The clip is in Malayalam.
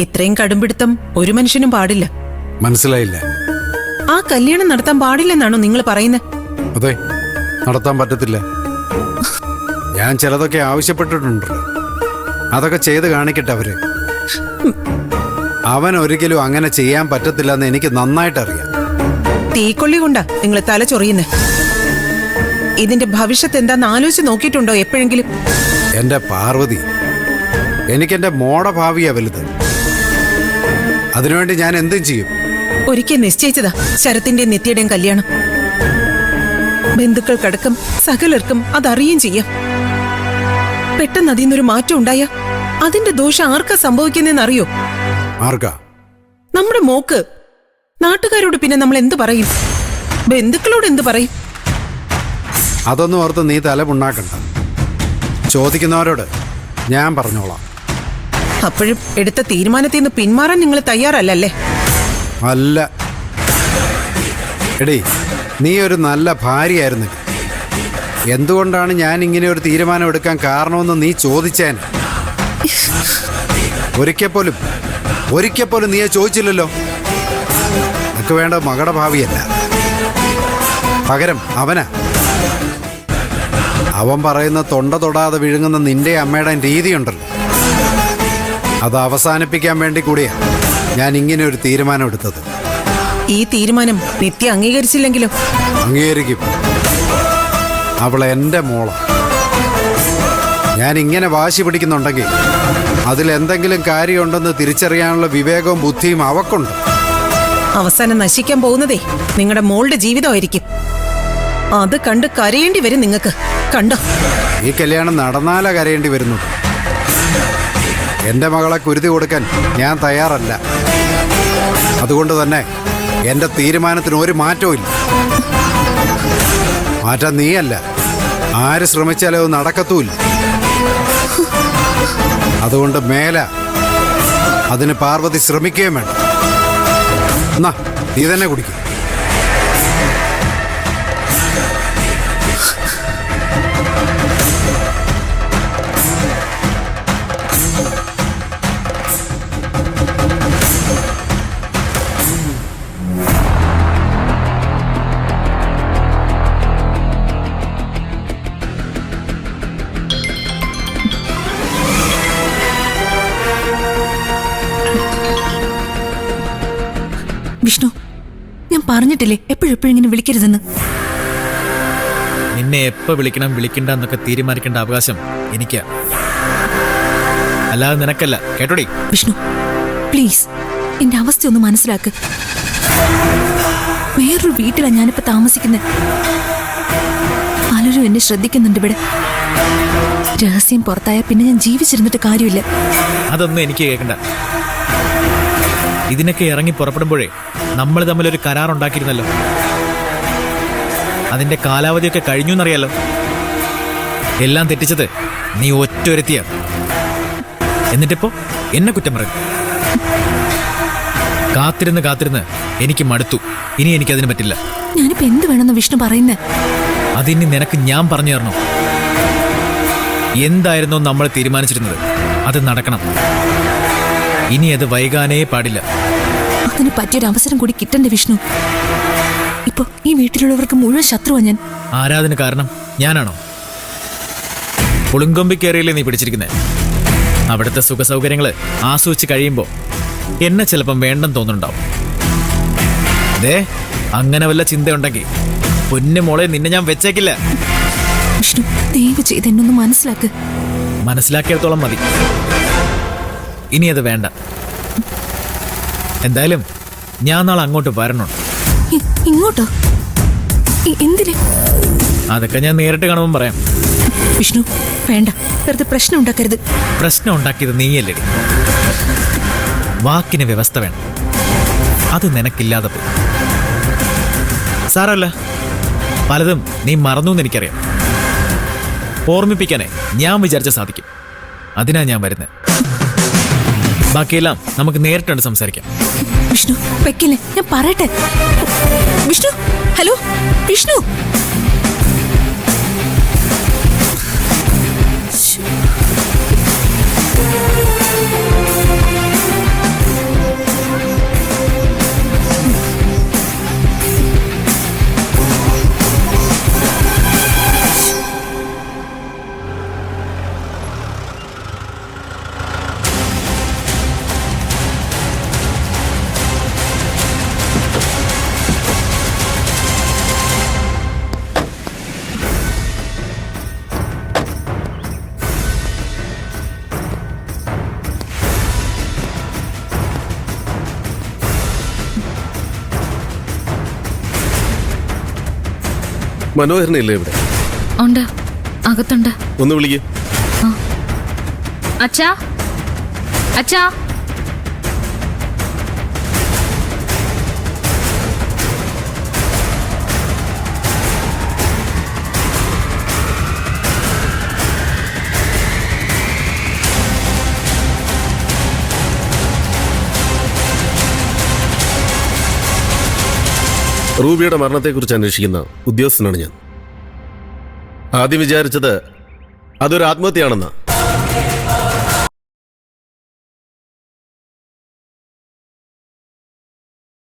ഇത്രയും കടുംപിടുത്തം ഒരു മനുഷ്യനും പാടില്ല. മനസ്സിലായില്ല. ആ കല്യാണം നടത്താൻ പാടില്ലെന്നാണോ നിങ്ങൾ പറയുന്നത്? അതെ, നടത്താൻ പറ്റത്തില്ല. ഞാൻ ചിലതൊക്കെ ആവശ്യപ്പെട്ടിട്ടുണ്ടല്ലോ, അതൊക്കെ ചെയ്ത് കാണിക്കട്ടെ അവര്. അവൻ ഒരിക്കലും അങ്ങനെ ചെയ്യാൻ പറ്റത്തില്ലെന്ന് എനിക്ക് നന്നായിട്ടറിയാം. തീക്കൊള്ളി കൊണ്ടാ നിങ്ങൾ തല ചൊറിയുന്നേ. ഇതിന്റെ ഭവിഷ്യത്ത് എന്താന്ന് ആലോചിച്ച് നോക്കിയിട്ടുണ്ടോ എപ്പോഴെങ്കിലും? എന്റെ പാർവതി, എനിക്കെന്റെ മോടെ ഭാവിയാ വലുത്. അതിനുവേണ്ടി ഞാൻ എന്തും ചെയ്യും. ഒരിക്കൽ നിശ്ചയിച്ചതാ ശരത്തിന്റെയും നിത്യയുടെയും കല്യാണം. ബന്ധുക്കൾക്കടക്കം സകലർക്കും അതറിയുകയും ചെയ്യാം. പെട്ടെന്ന് അതിന്നൊരു മാറ്റം ഉണ്ടായ അതിന്റെ ദോഷം ആർക്കാ സംഭവിക്കുന്നറിയോ? ആർക്കാ? നമ്മുടെ മോക്ക്. നാട്ടുകാരോട് പിന്നെ നമ്മൾ എന്ത് പറയും? ബന്ധുക്കളോട് എന്ത് പറയും? അതൊന്നും ഓർത്ത് നീ തലമുണ്ടാക്കണ്ട. ചോദിക്കുന്നവരോട് ഞാൻ പറഞ്ഞോളാം. അപ്പോഴും എടുത്ത തീരുമാനത്തിൽ നിന്ന് പിന്മാറാൻ നിങ്ങൾ തയ്യാറല്ലേ? അല്ല. എടീ, നീ ഒരു നല്ല ഭാര്യയായിരുന്നു. എന്തുകൊണ്ടാണ് ഞാൻ ഇങ്ങനെ ഒരു തീരുമാനം എടുക്കാൻ കാരണമെന്ന് നീ ചോദിച്ചേൻ. ഒരിക്കൽ പോലും നീ ചോദിച്ചില്ലല്ലോ. നിനക്ക് വേണ്ട മകളുടെ ഭാവിയല്ല, പകരം അവനാ. അവൻ പറയുന്ന തൊണ്ട തൊടാതെ വിഴുങ്ങുന്ന നിന്റെ അമ്മയുടെ രീതിയുണ്ടല്ലോ, അത് അവസാനിപ്പിക്കാൻ വേണ്ടി കൂടിയാ ഞാൻ ഇങ്ങനെ ഒരു തീരുമാനം എടുത്തത്. ഈ തീരുമാനം നിത്യ അംഗീകരിച്ചില്ലെങ്കിലും? അംഗീകരിക്കും. അവൾ എൻ്റെ മോള. ഞാൻ ഇങ്ങനെ വാശി പിടിക്കുന്നുണ്ടെങ്കിൽ അതിലെന്തെങ്കിലും കാര്യമുണ്ടെന്ന് തിരിച്ചറിയാനുള്ള വിവേകവും ബുദ്ധിയും അവക്കുണ്ട്. അവസാനം നശിക്കാൻ പോകുന്നതേ നിങ്ങളുടെ മോളുടെ ജീവിതമായിരിക്കും. അത് കണ്ട് കരയേണ്ടി വരും നിങ്ങൾക്ക്. കണ്ടോ? ഈ കല്യാണം നടന്നാലാ കരയേണ്ടി വരുന്നു. എൻ്റെ മകളെ കുരുതി കൊടുക്കാൻ ഞാൻ തയ്യാറല്ല. അതുകൊണ്ട് തന്നെ എൻ്റെ തീരുമാനത്തിന് ഒരു മാറ്റവും ഇല്ല. മാറ്റാൻ നീയല്ല, ആര് ശ്രമിച്ചാലും അത് നടക്കത്തുമില്ല. അതുകൊണ്ട് മേല അതിന് പാർവതി ശ്രമിക്കുകയും വേണം. എന്നാ നീ തന്നെ കുടിക്കും. വിഷ്ണു, ഞാൻ പറഞ്ഞിട്ടില്ലേ എപ്പോഴും ഇങ്ങനെ വിളിക്കരുതെന്ന്. നിന്നെ എപ്പോ വിളിക്കണം വിളിക്കണ്ട എന്നൊക്കെ തീരുമാനിക്കേണ്ട അവകാശം എനിക്കാ, അല്ലാതെ നിനക്കല്ല. കേട്ടോടി? വിഷ്ണു പ്ലീസ്, എന്റെ അവസ്ഥ ഒന്ന് മനസ്സിലാക്ക്. വേറൊരു വീട്ടിലാണ് ഞാനിപ്പോ താമസിക്കുന്നത്. പലരും എന്നെ ശ്രദ്ധിക്കുന്നുണ്ട് ഇവിടെ. രഹസ്യം പുറത്തായ പിന്നെ ഞാൻ ജീവിച്ചിരുന്നിട്ട് കാര്യമില്ല. അതൊന്നും എനിക്ക് കേൾക്കണ്ട. ഇതിനൊക്കെ ഇറങ്ങി പുറപ്പെടുമ്പോഴേ നമ്മൾ തമ്മിലൊരു കരാറുണ്ടാക്കിയിരുന്നല്ലോ. അതിന്റെ കാലാവധിയൊക്കെ കഴിഞ്ഞു എന്നറിയാലോ. എല്ലാം തെറ്റിച്ചത് നീ ഒറ്റൊരുത്തിയ. എന്നിട്ടിപ്പോ എന്നെ കുറ്റം പറയും. കാത്തിരുന്ന് എനിക്ക് മടുത്തു. ഇനി എനിക്കതിന് പറ്റില്ല. ഞാനിപ്പോ എന്ത് വേണമെന്ന് വിഷ്ണു പറയുന്നേ? അതിനി നിനക്ക് ഞാൻ പറഞ്ഞു തരണോ? എന്തായിരുന്നോ നമ്മൾ തീരുമാനിച്ചിരുന്നത് അത് നടക്കണം. ഇനി അത് വൈകാനേ പാടില്ല. അതിന് പറ്റിയൊരു അവസരം കൂടി കിട്ടണ്ടേ വിഷ്ണു? ഇപ്പൊ ഈ വീട്ടിലുള്ളവർക്ക് മുഴുവൻ ശത്രുവാ ഞാൻ. ആരാധന കാരണം ഞാനാണോ? പുളിങ്കൊമ്പി കയറിയല്ലേ നീ പിടിച്ചിരിക്കുന്നേ? അവിടുത്തെ സുഖസൗകര്യങ്ങള് ആസ്വദിച്ച് കഴിയുമ്പോ എന്നെ ചിലപ്പം വേണ്ടെന്ന് തോന്നുന്നുണ്ടാവും. അതെ, അങ്ങനെ വല്ല ചിന്തയുണ്ടെങ്കിൽ പൊന്നു മോളെ നിന്നെ ഞാൻ വെച്ചേക്കില്ല. വിഷ്ണു ദയവ് ചെയ്ത് എന്നൊന്ന് മനസ്സിലാക്ക്. മനസ്സിലാക്കിയിടത്തോളം മതി. ഇനി അത് വേണ്ട. എന്തായാലും ഞാൻ നാളെ അങ്ങോട്ട് വരണുണ്ട്. ഇങ്ങോട്ടോ? എന്തിന്? അതൊക്കെ ഞാൻ നേരിട്ട് കാണുമ്പോൾ പറയാം. വിഷ്ണു വേണ്ട, വെറുതെ പ്രശ്നം ഉണ്ടാക്കരുത്. പ്രശ്നം ഉണ്ടാക്കിയത് നീയല്ലേ? വാക്കിന് വ്യവസ്ഥ വേണം. അത് നിനക്കില്ലാതെ പോയി. സാരമല്ല, പലതും നീ മറന്നു എന്ന് എനിക്കറിയാം. ഓർമ്മിപ്പിക്കാനേ ഞാൻ വിചാരിച്ച സാധിക്കും. അതിനാ ഞാൻ വരുന്നത്. ബാക്കിയെല്ലാം നമുക്ക് നേരിട്ടുണ്ട് സംസാരിക്കാം. വിഷ്ണു വെക്കില്ലേ, ഞാൻ പറയട്ടെ. വിഷ്ണു, ഹലോ വിഷ്ണു. മനോഹരനില്ലേ ഇവിടെ? ഉണ്ട്, അകത്തുണ്ട്. ഒന്ന് വിളിക്കൂ. അച്ഛാ, അച്ഛാ. റൂബിയുടെ മരണത്തെക്കുറിച്ച് അന്വേഷിക്കുന്ന ഉദ്യോഗസ്ഥനാണ് ഞാൻ. ആദ്യം വിചാരിച്ചത് അതൊരു ആത്മഹത്യയാണെന്നാ.